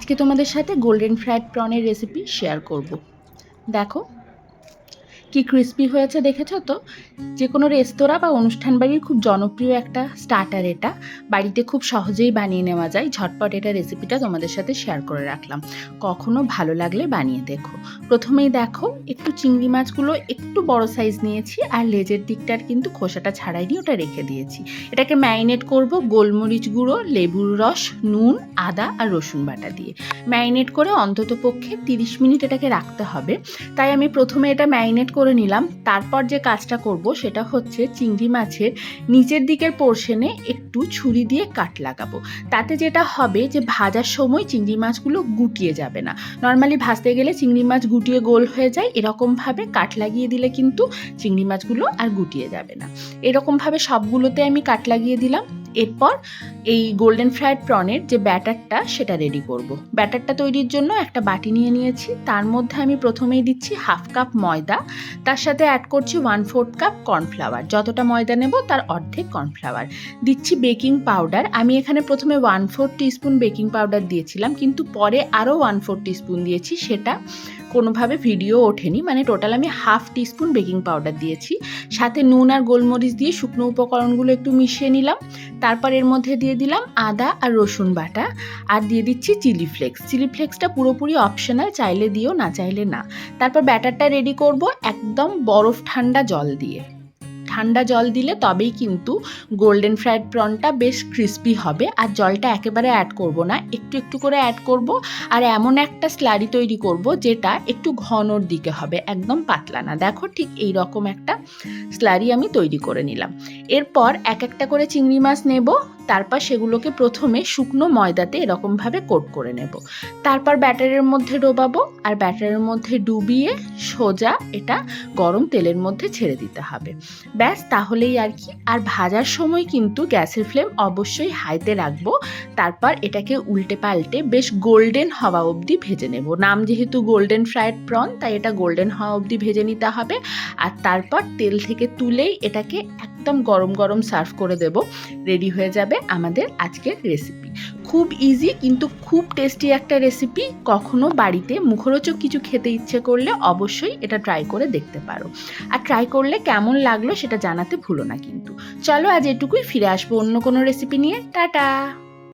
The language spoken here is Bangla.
আজকে তোমাদের সাথে গোল্ডেন ফ্রাইড প্রনের রেসিপি শেয়ার করব। দেখো কি ক্রিস্পি হয়েছে, দেখেছো তো? যে কোনো রেস্তোরাঁ বা অনুষ্ঠান বাড়ির খুব জনপ্রিয় একটা স্টার্টার। এটা বাড়িতে খুব সহজেই বানিয়ে নেওয়া যায়। ঝটপট এটা রেসিপিটা তোমাদের সাথে শেয়ার করে রাখলাম। কখনো ভালো লাগলে বানিয়ে দেখো। প্রথমেই দেখো একটু চিংড়ি মাছগুলো একটু বড় সাইজ নিয়েছি, আর লেজের দিকটার কিন্তু খোসাটা ছাড়াইনি, ওটা রেখে দিয়েছি। এটাকে ম্যারিনেট করব গোলমরিচ গুঁড়ো, লেবুর রস, নুন, আদা আর রসুন বাটা দিয়ে। ম্যারিনেট করে অন্তত পক্ষে 30 মিনিট এটাকে রাখতে হবে। তাই আমি প্রথমে এটা ম্যারিনেট করে নিলাম। তারপর যে কাজটা করব সেটা হচ্ছে চিংড়ি মাছের নিচের দিকের পোর্শনে একটু ছুরি দিয়ে কাট লাগাবো। তাতে যেটা হবে যে ভাজার সময় চিংড়ি মাছগুলো গুটিয়ে যাবে না। নর্মালি ভাজতে গেলে চিংড়ি মাছ গুটিয়ে গোল হয়ে যায়, এরকমভাবে কাট লাগিয়ে দিলে কিন্তু চিংড়ি মাছগুলো আর গুটিয়ে যাবে না। এরকমভাবে সবগুলোতে আমি কাট লাগিয়ে দিলাম। এরপর এই গোল্ডেন ফ্রাইড প্রনের যে ব্যাটারটা সেটা রেডি করব। ব্যাটারটা তৈরির জন্য একটা বাটি নিয়ে নিয়েছি। তার মধ্যে আমি প্রথমেই দিচ্ছি 1/2 কাপ ময়দা, তার সাথে অ্যাড করছি 1/4 কাপ কর্নফ্লাওয়ার। যতটা ময়দা নেব তার অর্ধেক কর্নফ্লাওয়ার দিচ্ছি। বেকিং পাউডার আমি এখানে প্রথমে 1/4 টিস্পুন বেকিং পাউডার দিয়েছিলাম, কিন্তু পরে আরও 1/4 টিস্পুন দিয়েছি। সেটা কোনোভাবে ভিডিও ওঠেনি, মানে টোটাল আমি 1/2 টিস্পুন বেকিং পাউডার দিয়েছি। সাথে নুন আর গোলমরিচ দিয়ে শুকনো উপকরণগুলো একটু মিশিয়ে নিলাম। তারপর এর মধ্যে দিয়ে দিলাম আদা আর রসুন বাটা, আর দিয়ে দিচ্ছি চিলি ফ্লেক্স। চিলি ফ্লেক্সটা পুরোপুরি অপশনাল, চাইলে দিও, না চাইলে না। তারপর ব্যাটারটা রেডি করব একদম বরফ ঠান্ডা জল দিয়ে। ঠান্ডা জল দিলে তবেই কিন্তু গোল্ডেন ফ্রাইড প্রনটা বেশ ক্রিস্পি হবে। আর জলটা একেবারে অ্যাড করব না, একটু একটু করে অ্যাড করব। আর এমন একটা স্লারি তৈরি করব যেটা একটু ঘনর দিকে হবে, একদম পাতলা না। দেখো ঠিক এই রকম একটা স্লারি আমি তৈরি করে নিলাম। এরপর এক একটা করে চিংড়ি মাছ নেব। তারপর সেগুলোকে প্রথমে শুকনো ময়দাতে এরকমভাবে কোট করে নেব। তারপর ব্যাটারের মধ্যে ডোবাবো, আর ব্যাটারের মধ্যে ডুবিয়ে সোজা এটা গরম তেলের মধ্যে ছেড়ে দিতে হবে। ব্যাস, তাহলেই আর কি। আর ভাজার সময় কিন্তু গ্যাসের ফ্লেম অবশ্যই হাইতে রাখবো। তারপর এটাকে উল্টে পাল্টে বেশ গোল্ডেন হওয়া অবধি ভেজে নেব। নাম যেহেতু গোল্ডেন ফ্রাইড প্রন, তাই এটা গোল্ডেন হওয়া অবধি ভেজে নিতে হবে। আর তারপর তেল থেকে তুলেই এটাকে একদম গরম গরম সার্ভ করে দেব। রেডি হয়ে যাবে আমাদের আজকের রেসিপি। খুব ইজি কিন্তু খুব টেস্টি একটা রেসিপি। কখনো বাড়িতে মুখরোচক কিছু খেতে ইচ্ছে করলে অবশ্যই এটা ট্রাই করে দেখতে পারো। আর ট্রাই করলে কেমন লাগলো সেটা জানাতে ভুলো না কিন্তু। চলো আজ এটুকুই, ফিরে আসবো অন্য কোনো রেসিপি নিয়ে। টাটা।